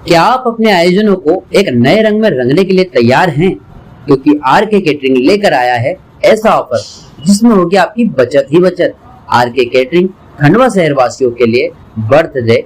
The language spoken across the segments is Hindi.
क्या आप अपने आयोजनों को एक नए रंग में रंगने के लिए तैयार हैं? क्योंकि आरके केटरिंग लेकर आया है ऐसा ऑफर जिसमें होगी आपकी बचत ही बचत। आरके केटरिंग खंडवा शहर वासियों के लिए birthday,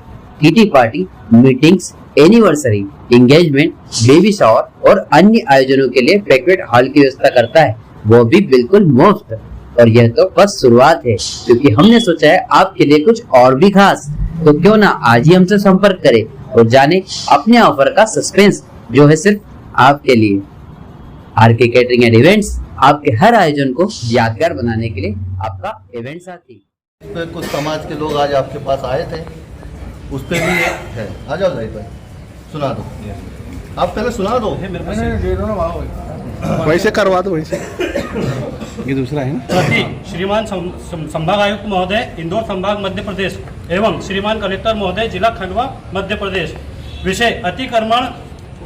kitty party, meetings, anniversary, engagement, baby shower और अन्य आयोजनों के लिए बैंक्वेट हॉल की व्यवस्था करता है, वो भी बिल्कुल मुफ्त। और यह तो बस शुरुआत है, क्योंकि हमने सोचा है आपके लिए कुछ और भी खास। तो क्यों ना आज ही हमसे संपर्क करें और जाने अपने ऑफर का सस्पेंस जो है सिर्फ आपके लिए। आरके केटरिंग एंड इवेंट्स, आपके हर आयोजन को यादगार बनाने के लिए आपका इवेंट साथी। कुछ समाज के लोग आज आपके पास आए थे, उस पर भी है। आ जाओ जाहिद भाई, सुना दो। आप पहले सुना दो, वैसे करवा दो वैसे। ये दूसरा है ना। श्रीमान संभाग आयुक्त महोदय इंदौर संभाग मध्य प्रदेश एवं श्रीमान कलेक्टर महोदय जिला खंडवा मध्य प्रदेश। विषय अतिक्रमण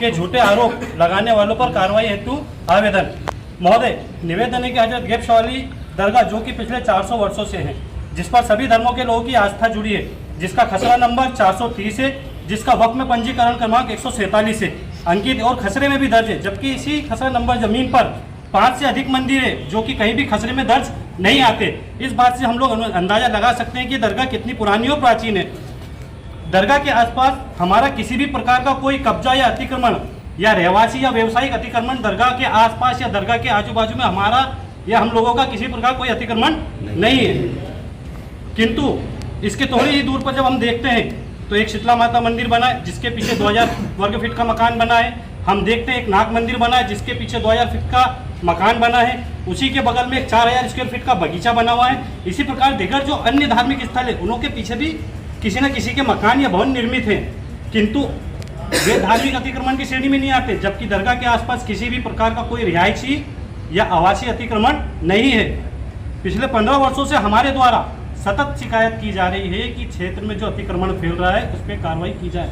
के झूठे आरोप लगाने वालों पर कार्रवाई हेतु आवेदन। महोदय, निवेदन है कि हजरत गैब्स वाली दरगाह जो कि पिछले 400 वर्षों से है, जिस पर सभी धर्मों के लोगों की आस्था जुड़ी है, जिसका खसरा नंबर 430 है, जिसका वक्त में पंजीकरण क्रमांक 147 है, अंकित और खसरे में भी दर्ज है, जबकि इसी खसरा नंबर जमीन पर 5 से अधिक मंदिर है जो कि कहीं भी खसरे में दर्ज नहीं आते। इस बात से हम लोग अंदाजा लगा सकते हैं कि दरगाह कितनी पुरानी और प्राचीन है। दरगाह के आसपास हमारा किसी भी प्रकार का कोई कब्जा या अतिक्रमण या रहवासी या व्यवसायिक अतिक्रमण दरगाह के आसपास या दरगाह के आजू बाजू में हमारा या हम लोगों का किसी प्रकार कोई अतिक्रमण नहीं है। किंतु इसके थोड़ी ही दूर पर जब हम देखते हैं तो एक शीतला माता मंदिर बना है जिसके पीछे 2000 वर्ग फीट का मकान बना है। हम देखते हैं एक नाग मंदिर बना है जिसके पीछे 2000 फीट का मकान बना है। उसी के बगल में एक 4000 स्क्वायर फीट का बगीचा बना हुआ है। इसी प्रकार दिगर जो अन्य धार्मिक स्थल है उनके पीछे भी किसी न किसी के मकान या भवन निर्मित हैं, किंतु वे धार्मिक अतिक्रमण की श्रेणी में नहीं आते, जबकि दरगाह के आसपास किसी भी प्रकार का कोई रिहायशी या आवासीय अतिक्रमण नहीं है। पिछले 15 वर्षों से हमारे द्वारा सतत शिकायत की जा रही है कि क्षेत्र में जो अतिक्रमण फैल रहा है उस पर कार्रवाई की जाए।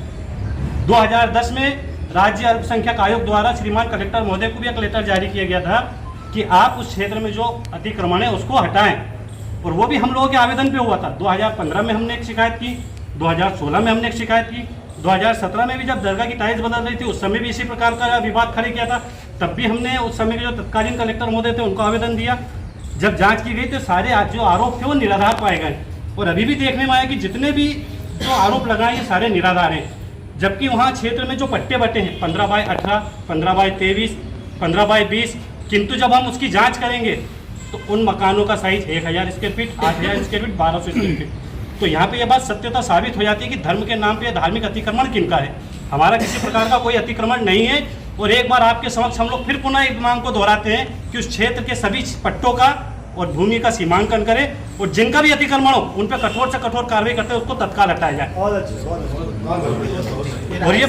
2010 में राज्य अल्पसंख्यक आयोग द्वारा श्रीमान कलेक्टर महोदय को भी एक लेटर जारी किया गया था कि आप उस क्षेत्र में जो अतिक्रमण है उसको हटाएं, और वो भी हम लोगों के आवेदन पे हुआ था। 2015 में हमने एक शिकायत की, 2016 में हमने एक शिकायत की, 2017 में भी जब दरगाह की टाइल्स बदल रही थी उस समय भी इसी प्रकार का विवाद खड़े किया था। तब भी हमने उस समय के जो तत्कालीन कलेक्टर महोदय थे उनको आवेदन दिया। जब जांच की गई तो सारे जो आरोप थे वो निराधार पाए गए, और अभी भी देखने में आया कि जितने भी जो आरोप लगाए ये सारे निराधार हैं। जबकि वहाँ क्षेत्र में जो पट्टे बटे हैं 15/18, 15/23, 15/20, किंतु जब हम उसकी जांच करेंगे तो उन मकानों का size 1000 square feet, 8000 square feet, 1200 square feet. तो यहाँ पे ये बात सत्यता साबित हो जाती है कि धर्म के नाम पे धार्मिक अतिक्रमण किनका है। हमारा किसी प्रकार का कोई अतिक्रमण नहीं है। और एक बार आपके समक्ष हम लोग फिर पुनः एक मांग को दोहराते हैं कि उस क्षेत्र के सभी पट्टों का और भूमि का सीमांकन करें, और जिनका भी अतिक्रमण हो उन पर कठोर से कठोर कार्रवाई करते हैं, उसको तत्काल हटाया जाए। और ये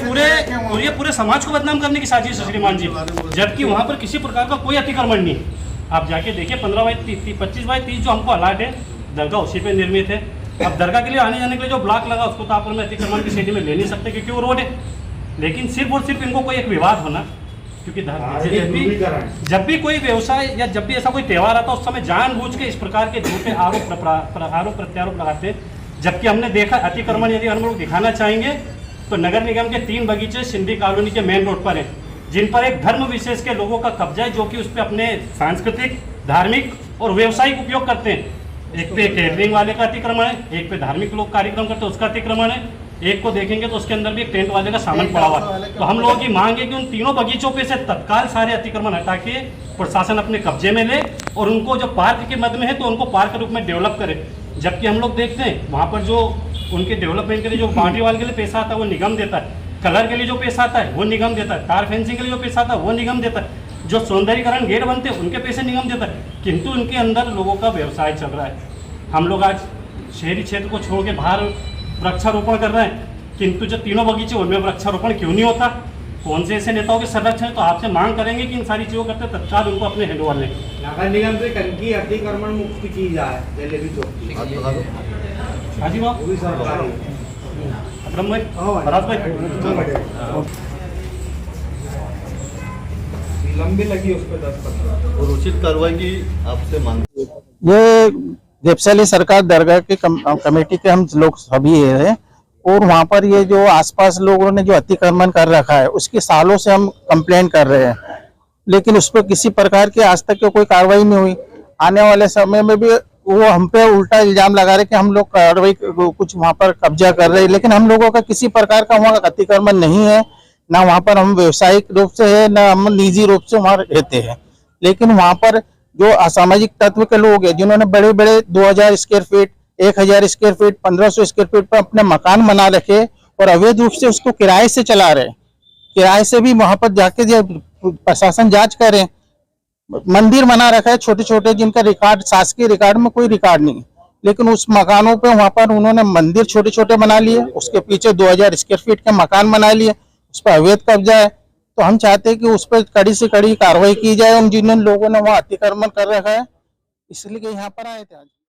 पूरे समाज को बदनाम करने की साजिश है श्रीमान जी, जबकि वहाँ पर किसी प्रकार का कोई अतिक्रमण नहीं। आप जाके देखिए 25/30 जो हमको अलाट है, दरगाह उसी पे निर्मित है। अब दरगाह के लिए आने जाने के लिए जो ब्लॉक लगा उसको तो आप में अतिक्रमण की श्रेणी में ले नहीं सकते क्योंकि वो रोड है। लेकिन सिर्फ और सिर्फ इनको कोई एक विवाद होना, क्योंकि जब भी कोई व्यवसाय या जब भी ऐसा कोई त्यौहार आता है उस समय जानबूझ के इस प्रकार के झूठे आरोप प्रत्यारोप लगाते हैं। जबकि हमने देखा अतिक्रमण यदि हम लोग दिखाना चाहेंगे तो नगर निगम के 3 बगीचे सिंधी कॉलोनी के मेन रोड पर हैं, जिन पर एक धर्म विशेष के लोगों का कब्जा है जो कि उस पर अपने सांस्कृतिक, धार्मिक और व्यावसायिक उपयोग करते हैं। एक पे कैटरिंग वाले का अतिक्रमण है, एक पे धार्मिक लोग कार्यक्रम करते हैं उसका अतिक्रमण है, एक को देखेंगे तो उसके अंदर भी एक टेंट वाले का सामान पड़ा हुआ है। तो हम लोगों की मांग है कि उन तीनों बगीचों पे से तत्काल सारे अतिक्रमण हटा के प्रशासन अपने कब्जे में ले, और उनको जो पार्क के मध्य में है तो उनको पार्क के रूप में डेवलप करे। जबकि हम लोग देखते हैं वहाँ पर जो उनके डेवलपमेंट के लिए जो बाउंड्री वाल के लिए पैसा आता है वो निगम देता है, कलर के लिए जो पैसा आता है वो निगम देता है, तार फेंसिंग के लिए जो पैसा आता है वो निगम देता है, जो सौंदर्यीकरण गेट बनते हैं उनके पैसे निगम देता है, किंतु उनके अंदर लोगों का व्यवसाय चल रहा है। हम लोग आज शहरी क्षेत्र को छोड़ के बाहर वृक्षारोपण कर रहे हैं, किंतु जो तीनों बगीचे उनमें वृक्षारोपण क्यों नहीं होता? कौन से ऐसे नेताओं के संरक्षण? तो आपसे मांग करेंगे कि इन सारी चीज़ों करते तत्काल उनको अपने हैंड ओवर लें। नगर निगम से टंकी अतिक्रमण मुक्त की जाए, जलेबी चौक। हाँ जी बाबू, अकरम भाई, फराज भाई, लंबी लगी उस पर 10% और उचित कार्रवाई की आपसे मांग। ये गैब्स वाली सरकार दरगाह के कमेटी के हम लोग सभी हैं, और वहाँ पर ये जो आसपास लोगों ने जो अतिक्रमण कर रखा है उसकी सालों से हम कंप्लेन कर रहे हैं, लेकिन उस पर किसी प्रकार की आज तक कोई कार्रवाई नहीं हुई। आने वाले समय में भी वो हम पे उल्टा इल्जाम लगा रहे कि हम लोग कार्रवाई कुछ वहाँ पर कब्जा कर रहे हैं, लेकिन हम लोगों का किसी प्रकार का वहाँ अतिक्रमण नहीं है, ना वहाँ पर हम व्यवसायिक रूप से है, ना हम निजी रूप से वहाँ रहते हैं। लेकिन वहाँ पर जो असामाजिक तत्व के लोग हैं जिन्होंने बड़े बड़े 2000 square feet, 1000 square feet, 1500 square feet पर अपने मकान बना रखे और अवैध रूप से उसको किराए से चला रहे, किराए से भी वहां पर जाके प्रशासन जांच करे। मंदिर बना रखा है छोटे छोटे जिनका रिकॉर्ड शासकीय रिकॉर्ड में कोई रिकॉर्ड नहीं, लेकिन उस मकानों पे वहां पर उन्होंने मंदिर छोटे छोटे बना लिए, उसके पीछे 2000 स्क्वायर फीट के मकान बना लिए, उस पर अवैध कब्जा है। तो हम चाहते हैं कि उस पर कड़ी से कड़ी कार्रवाई की जाए उन जिन लोगों ने वहां अतिक्रमण कर रखा है, इसलिए यहाँ पर आए थे आज।